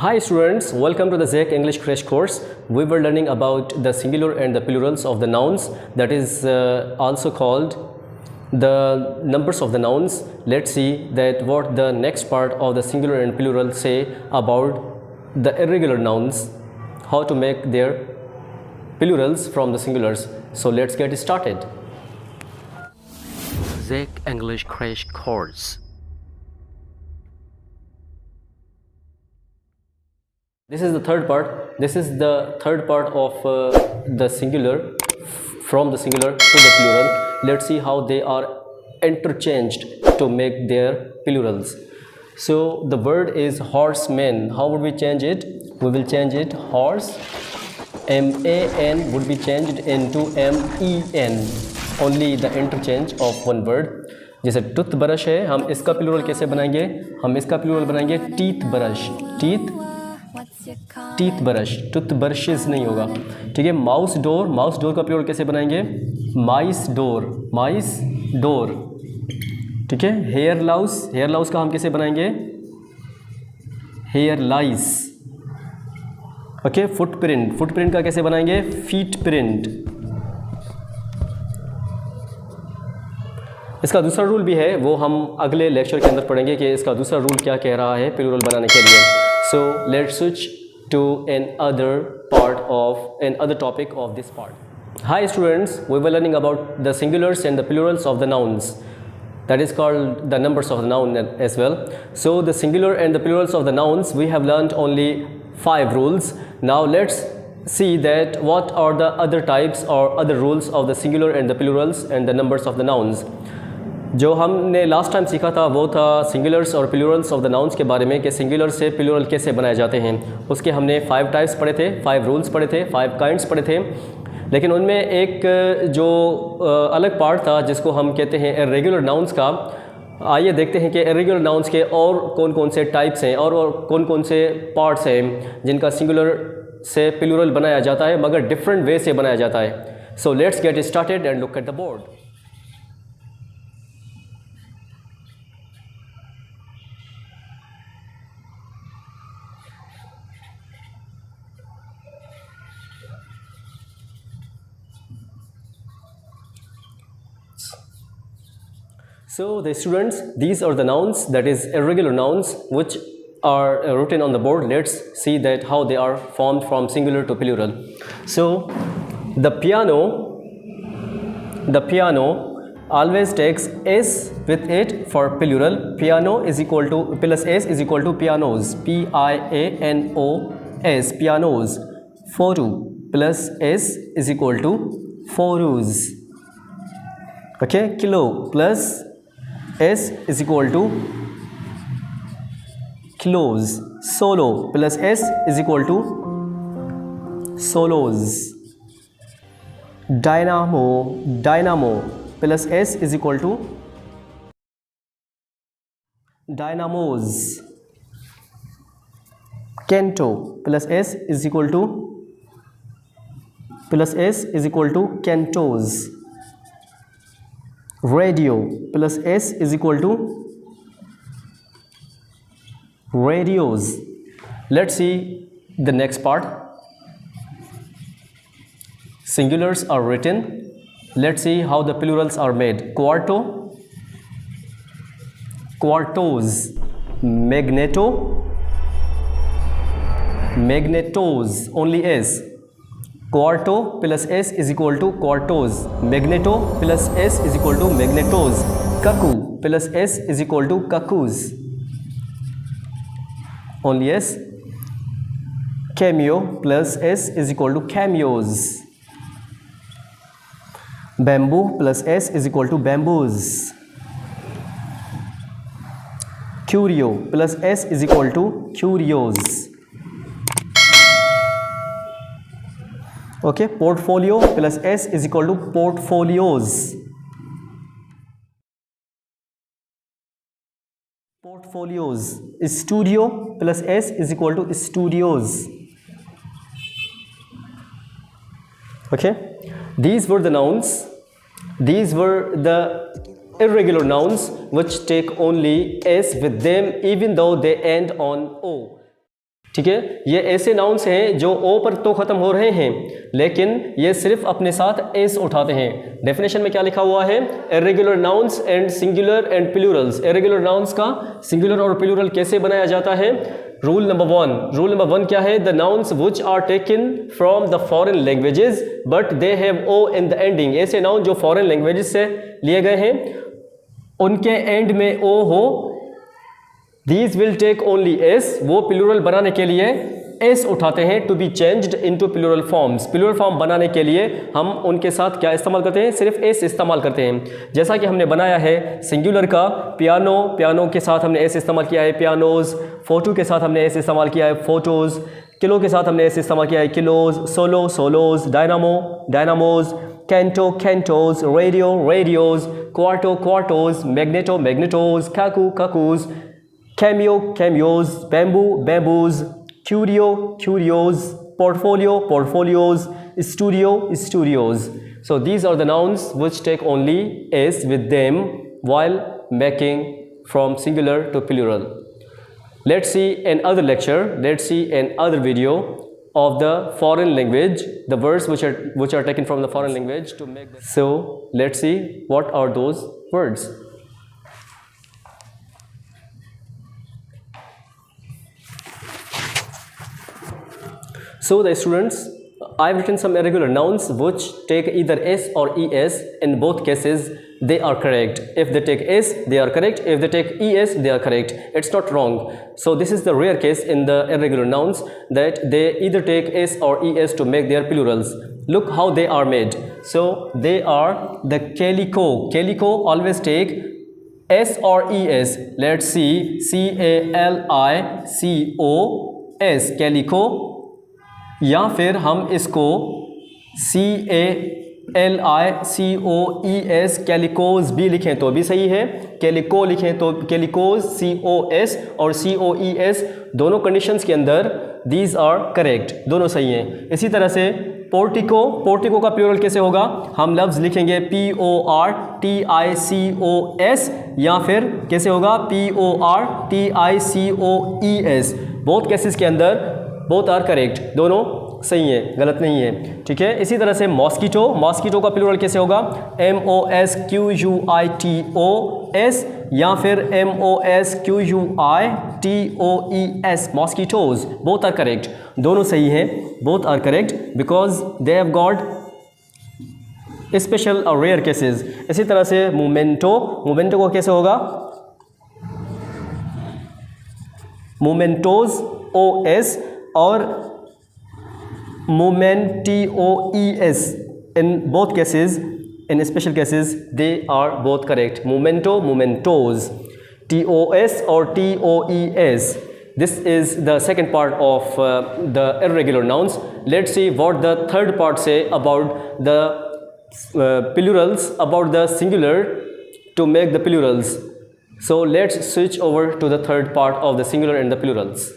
Hi students, welcome to the ZEC English Crash Course. We were learning about the singular and the plurals of the nouns, that is also called the numbers of the nouns. Let's see that what the next part of the singular and plural say about the irregular nouns, how to make their plurals from the singulars. So let's get started. ZEC English Crash Course. This is the third part. This is the third part of the singular, from the singular to the plural. Let's see how they are interchanged to make their plurals. So the word is horseman. How would we change it? We will change it horse. M-A-N would be changed into M-E-N. Only the interchange of one word. जैसे tooth brush है, हम इसका plural कैसे बनाएंगे? हम इसका plural बनाएंगे teeth brush. Teeth brush, tooth brushes नहीं होगा. ठीक है. माउस डोर, माउस डोर का प्लूरल कैसे बनाएंगे? माइस डोर, माइस डोर. ठीक है. हेयर लाउस, हेयर लाउस का हम कैसे बनाएंगे? हेयर लाइस. ओके. फुटप्रिंट, फुटप्रिंट का कैसे बनाएंगे? Feet print. इसका दूसरा रूल भी है, वो हम अगले लेक्चर के अंदर पढ़ेंगे कि इसका दूसरा रूल क्या कह रहा है प्लूरल बनाने के लिए. So let's switch to another topic of this part. Hi students, we were learning about the singulars and the plurals of the nouns, that is called the numbers of the noun as well. So the singular and the plurals of the nouns, we have learned only 5 rules. Now let's see that what are the other types or other rules of the singular and the plurals and the numbers of the nouns. जो हमने last time सीखा था वो था singulars और Plurals of the nouns के बारे में, कि सिंगुलर से प्लूरल कैसे बनाए जाते हैं. उसके हमने 5 टाइप्स पढ़े थे, 5 रूल्स पढ़े थे, 5 काइंड्स पढ़े थे. लेकिन उनमें एक जो अलग पार्ट था जिसको हम कहते हैं इर्रेगुलर नाउन्स का. आइए देखते हैं कि इर्रेगुलर नाउन्स के और कौन कौन से टाइप्स हैं और कौन कौन से पार्ट्स हैं जिनका सिंगुलर से प्लूरल बनाया जाता है, मगर डिफरेंट वे से बनाया जाता है. So let's get started and look at the board. So the students, these are the nouns, that is irregular nouns, which are written on the board. Let's see that how they are formed from singular to plural. So the piano always takes s with it for plural. Piano is equal to plus s is equal to pianos, P-I-A-N-O-S, pianos. Photo plus s is equal to photos. Okay. Kilo plus S is equal to kilos. Solo plus S is equal to solos. Dynamo plus S is equal to dynamos. Canto plus S is equal to cantos. Radio plus S is equal to radios. Let's see the next part. Singulars are written. Let's see how the plurals are made. Quarto, quartos. Magneto, magnetos, only S. Quarto plus S is equal to quartos. Magneto plus S is equal to magnetos. Cuckoo plus S is equal to cuckoos. Only S. Cameo plus S is equal to cameos. Bamboo plus S is equal to bamboos. Curio plus S is equal to curios. Okay. Portfolio plus S is equal to portfolios. Portfolios. Studio plus S is equal to studios. Okay. These were the nouns. These were the irregular nouns which take only s with them even though they end on o. ठीक है, ये ऐसे nouns हैं जो ओ पर तो ख़त्म हो रहे हैं लेकिन ये सिर्फ अपने साथ एस उठाते हैं। डेफिनेशन में क्या लिखा हुआ है? Irregular nouns and singular and plurals. Irregular nouns का सिंगुलर और प्लूरल कैसे बनाया जाता है? रूल नंबर वन क्या है? The nouns which are taken from the foreign languages but they have O in the ending. ऐसे नाउन जो फॉरेन लैंग्वेजेस से लिए गए हैं उनके एंड में ओ हो, These will take only s, वो प्लूरल बनाने के लिए s उठाते हैं, to be changed into plural forms. Plural form बनाने के लिए हम उनके साथ क्या इस्तेमाल करते हैं? सिर्फ s इस्तेमाल करते हैं। जैसा कि हमने बनाया है सिंगुलर का पियानो के साथ हमने s इस्तेमाल किया है पियानोज, फोटो के साथ हमने s इस्तेमाल किया है फोटोज़, किलो के साथ हमने s इस्तेमाल किया है kilos, solos, dynamos, cantos, radios, quartos, magnetos, cuckoos, cameos, bamboos, curios, portfolios, studios. So these are the nouns which take only s with them while making from singular to plural. Let's see another lecture, let's see another video of the foreign language, the words which are taken from the foreign language to make them. So let's see what are those words. So the students, I have written some irregular nouns which take either s or es. In both cases they are correct. If they take s, they are correct. If they take es, they are correct. It's not wrong. So this is the rare case in the irregular nouns that they either take s or es to make their plurals. Look how they are made. So they are the calico always take s or es. Let's see, calico's, calico, या फिर हम इसको CALICOES कैलिकोज भी लिखें तो भी सही है, कैलिको लिखें तो कैलिकोज, COS और COES दोनों कंडीशंस के अंदर दीज आर करेक्ट, दोनों सही हैं। इसी तरह से पोर्टिको का प्लूरल कैसे होगा? हम लफ्ज़ लिखेंगे PORTICOS या फिर कैसे होगा? PORTICOES। बोथ केसेस के अंदर बोथ आर करेक्ट, दोनों सही हैं, गलत नहीं है, ठीक है। इसी तरह से मॉस्किटो का प्लूरल कैसे होगा? MOSQUITOS या फिर MOSQUITOES, mosquitoes. Both are correct, दोनों सही हैं, both are correct because they have got special और रेयर केसेस। इसी तरह से मोमेंटो को कैसे होगा? मोमेंटोज OS और momentous. In both cases, in special cases, they are both correct. Momentos, TOS or TOES. This is the second part of the irregular nouns. Let's see what the third part say about the plurals, about the singular to make the plurals. So let's switch over to the third part of the singular and the plurals.